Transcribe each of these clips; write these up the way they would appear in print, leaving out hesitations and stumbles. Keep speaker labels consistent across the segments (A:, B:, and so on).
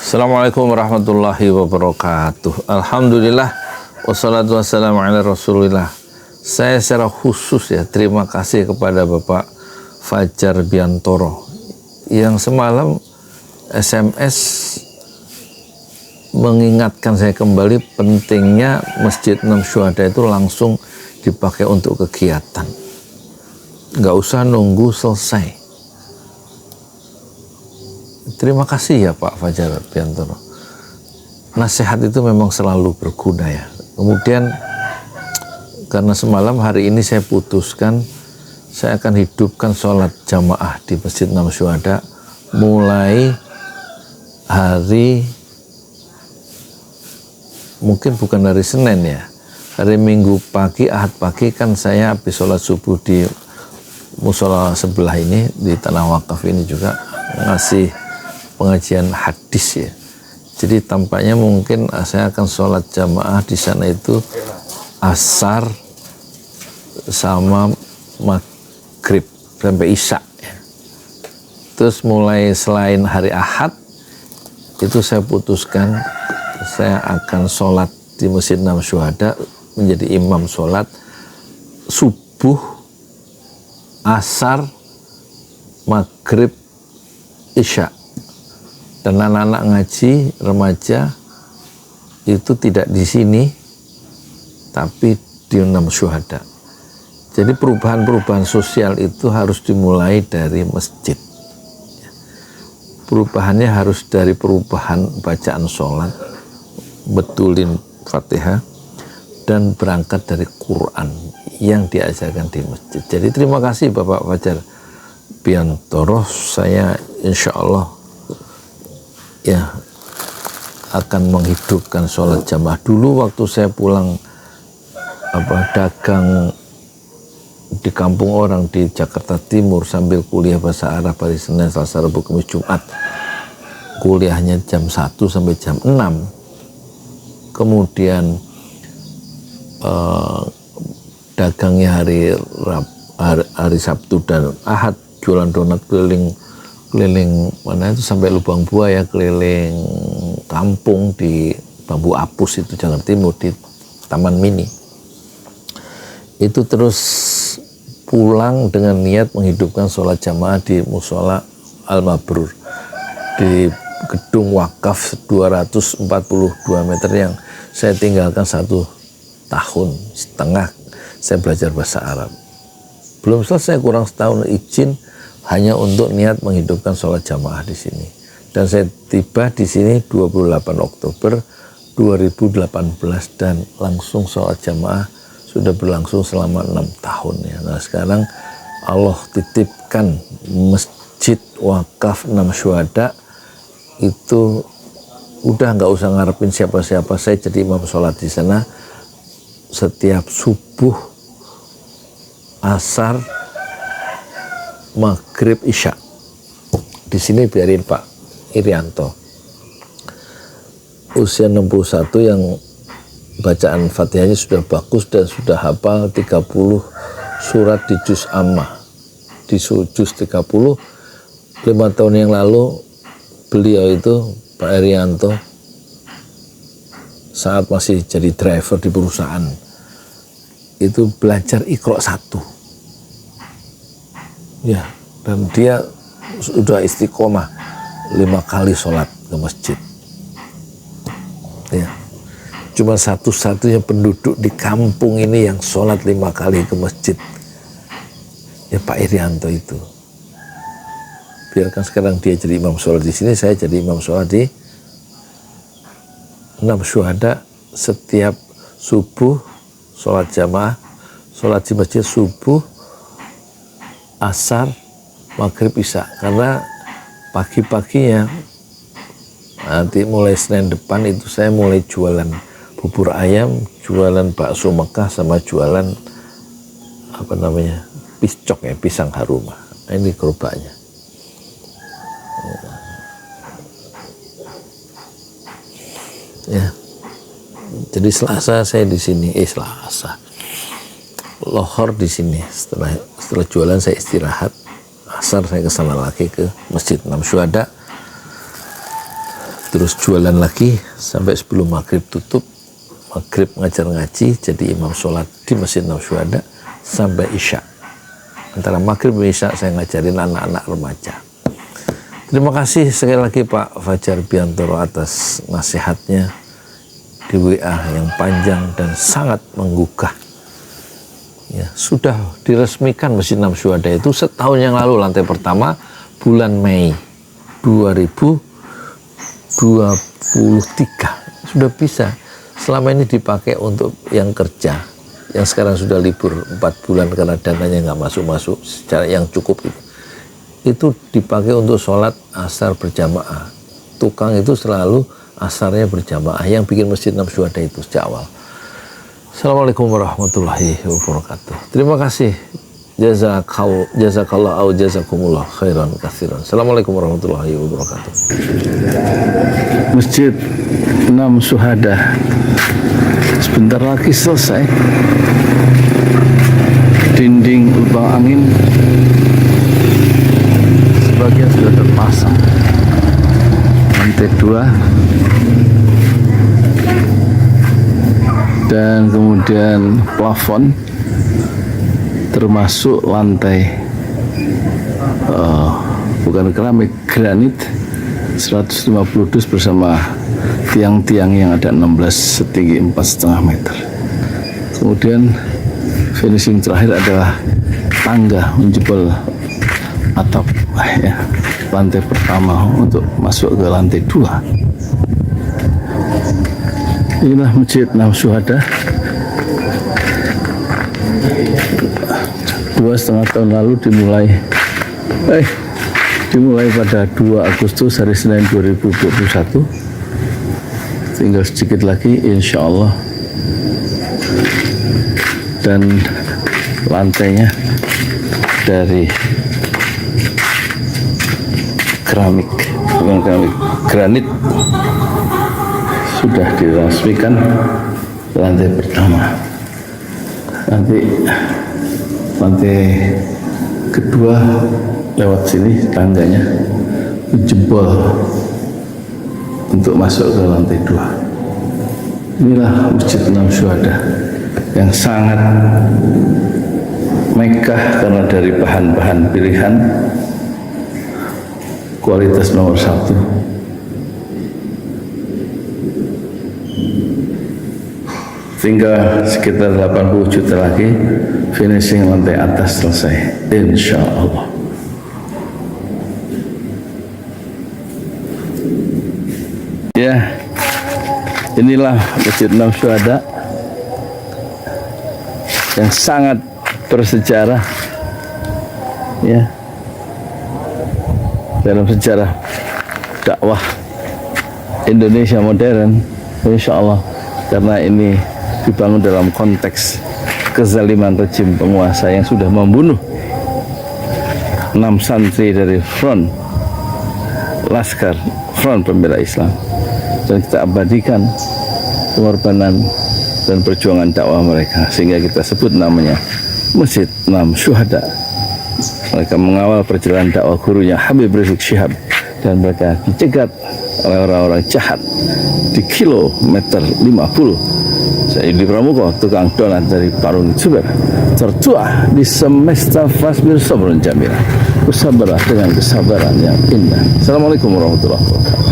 A: Assalamualaikum warahmatullahi wabarakatuh. Alhamdulillah wassalatu wassalamu ala rasulillah. Saya secara khusus terima kasih kepada Bapak Fajar Biantoro yang semalam SMS mengingatkan saya kembali pentingnya Masjid Enam Syuhada itu langsung dipakai untuk kegiatan, nggak usah nunggu selesai. Terima kasih ya Pak Fajar Biantoro. Nasihat itu memang selalu berguna ya. Kemudian karena semalam hari ini saya putuskan saya akan hidupkan sholat jamaah di Masjid Enam Syuhada mulai hari, mungkin bukan hari Senin ya, hari Minggu pagi, Ahad pagi kan saya habis sholat subuh di musola sebelah ini, di Tanah Wakaf ini juga ngasih pengajian hadis ya. Jadi tampaknya mungkin saya akan sholat jamaah di sana itu asar sama maghrib sampai isya ya. Terus mulai selain hari Ahad itu saya putuskan saya akan sholat di Masjid Enam Syuhada menjadi imam sholat subuh, asar, maghrib, isya. Dan anak-anak ngaji remaja itu tidak di sini tapi di Enam Syuhada. Jadi perubahan-perubahan sosial itu harus dimulai dari masjid. Perubahannya harus dari perubahan bacaan sholat, betulin Fatihah, dan berangkat dari Quran yang diajarkan di masjid. Jadi terima kasih Bapak Fajar Biantoro. Saya insya Allah ya akan menghidupkan sholat jamaah. Dulu waktu saya pulang dagang di kampung orang di Jakarta Timur sambil kuliah bahasa Arab hari Senin, Selasa, Rabu, Kamis, Jumat, kuliahnya jam 1 sampai jam 6, kemudian dagangnya hari Sabtu dan Ahad, jualan donat keliling mana itu sampai Lubang Buaya, keliling kampung di Bambu Apus itu Jakarta Timur di Taman Mini. Itu terus pulang dengan niat menghidupkan sholat jamaah di Musola Al-Mabrur di gedung wakaf 242 meter yang saya tinggalkan 1,5 tahun saya belajar bahasa Arab. Belum selesai, kurang setahun izin hanya untuk niat menghidupkan sholat jamaah di sini. Dan saya tiba di sini 28 Oktober 2018 dan langsung sholat jamaah sudah berlangsung selama 6 tahun ya. Nah sekarang Allah titipkan Masjid Wakaf Enam Syuhada itu udah nggak usah ngarepin siapa-siapa, saya jadi imam sholat di sana setiap subuh, asar, maghrib, isya. Di sini biarin Pak Irianto usia 61 yang bacaan Fatihahnya sudah bagus dan sudah hafal 30 surat di juz Ammah, di juz 30. 5 tahun yang lalu beliau itu Pak Irianto saat masih jadi driver di perusahaan itu belajar Iqra 1 ya, dan dia sudah istiqomah 5 kali sholat ke masjid ya. Cuma satu-satunya penduduk di kampung ini yang sholat 5 kali ke masjid ya Pak Irianto itu. Biarkan sekarang dia jadi imam sholat di sini, saya jadi imam sholat di Enam Syuhada. Setiap subuh sholat jamaah, sholat di masjid subuh, asar, maghrib, isya. Karena pagi-paginya nanti mulai Senin depan itu saya mulai jualan bubur ayam, jualan bakso Mekah, sama jualan piscok ya, pisang harum. Ini gerobaknya ya. Jadi Selasa saya di sini, Selasa lohor di sini. Setelah jualan saya istirahat, asar saya ke sana lagi ke Masjid Enam Syuhada. terus jualan lagi sampai sebelum maghrib tutup. Maghrib ngajar ngaji, jadi imam sholat di Masjid Enam Syuhada sampai isya. Antara maghrib dan isya saya ngajarin anak-anak remaja. Terima kasih sekali lagi Pak Fajar Biantoro atas nasihatnya di WA yang panjang dan sangat menggugah. Ya, sudah diresmikan Masjid Enam Syuhada itu setahun yang lalu, lantai pertama bulan Mei 2023 sudah bisa. Selama ini dipakai untuk yang kerja, yang sekarang sudah libur 4 bulan karena dananya nggak masuk-masuk secara yang cukup itu dipakai untuk sholat asar berjamaah. Tukang itu selalu asarnya berjamaah, yang bikin Masjid Enam Syuhada itu sejak awal. Assalamualaikum warahmatullahi wabarakatuh. Terima kasih. Jazakallah au jazakumullah khairan katsiran. Assalamualaikum warahmatullahi wabarakatuh.
B: Masjid Enam Syuhada sebentar lagi selesai. Dinding lubang angin sebagian sudah terpasang. Lantai 2 dan kemudian plafon termasuk lantai bukan keramik, granit 150 dus bersama tiang-tiang yang ada 16 setinggi 4,5 meter. Kemudian finishing terakhir adalah tangga menjebol atap ya, lantai pertama untuk masuk ke lantai 2. Inilah Masjid Enam Syuhada. 2,5 tahun lalu dimulai pada 2 Agustus hari Senin 2021. Tinggal sedikit lagi insya Allah, dan lantainya dari keramik, bukan keramik, granit, sudah diresmikan lantai pertama. Nanti lantai kedua lewat sini tangganya jebol untuk masuk ke lantai 2. Inilah Masjid Enam Syuhada yang sangat megah karena dari bahan-bahan pilihan, kualitas nomor 1. Tinggal sekitar 80 juta lagi finishing lantai atas selesai, insya Allah. Ya, inilah Masjid Enam Syuhada yang sangat bersejarah ya dalam sejarah dakwah Indonesia modern, insya Allah, karena ini dibangun dalam konteks kezaliman rejim penguasa yang sudah membunuh 6 santri dari front Laskar Front Pembela Islam, dan kita abadikan pengorbanan dan perjuangan dakwah mereka sehingga kita sebut namanya Masjid Enam Syuhada. Mereka mengawal perjalanan dakwah gurunya Habib Rizik Syihab, dan mereka dicegat oleh orang-orang jahat di kilometer 50. Saya Yudi Pramuko, tukang donat dari Parung Juber, tertua di semesta fasbir sabrun jamila. Bersabarlah dengan kesabaran yang indah. Assalamualaikum warahmatullahi wabarakatuh.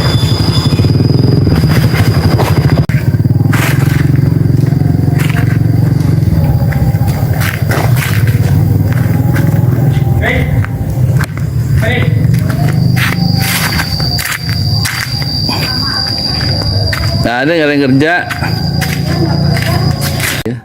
B: Nah, ada nggak yang kerja? Ya.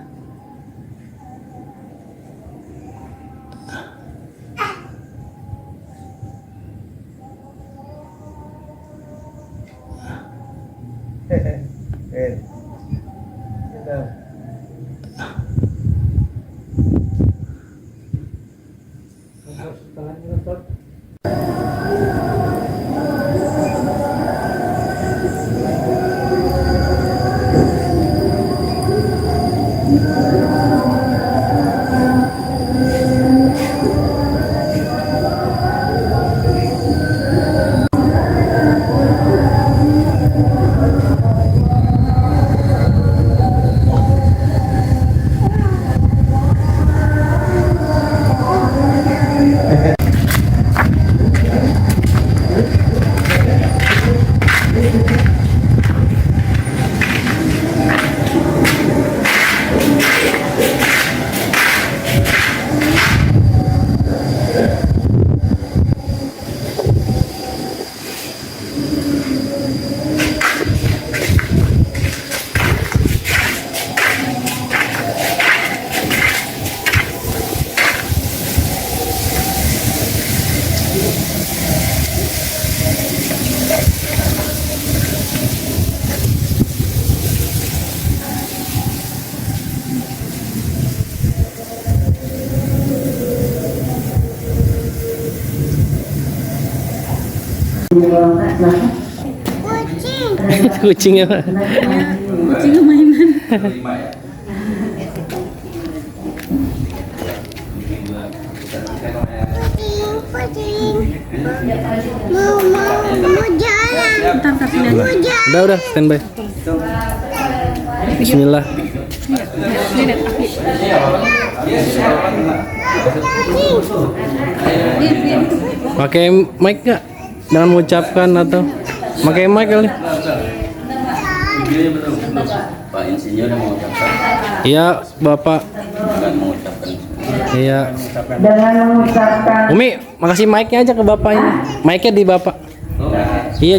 B: Kucingnya Pak.
C: Kucing mainan.
D: Mau jalan.
C: Ntar kasih lihat.
B: Udah standby. Bismillah. Pakai mic nggak? Jangan mengucapkan atau pakai mic kali.
E: Pak Insinyur yang mengucapkan
B: Iya, Bapak.
E: dengan mengucapkan
B: Iya. Umi, makasih mic-nya aja ke bapaknya. Mic-nya di bapak. Iya,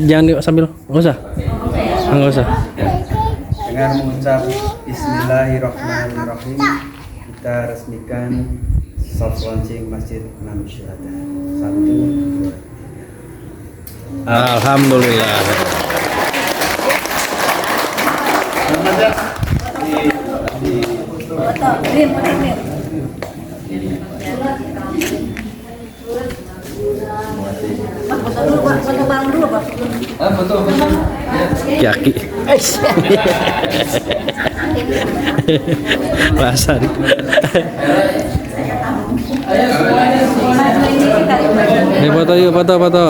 B: jangan sambil. Enggak usah. Enggak usah.
F: Dengan mengucap Bismillahirrahmanirrahim, kita resmikan soft launching Masjid Enam Syuhada. 1, 2, 3.
B: Alhamdulillah.
C: Foto bareng dulu, Pak.
B: Yaki. Pasar. Foto yuk, foto.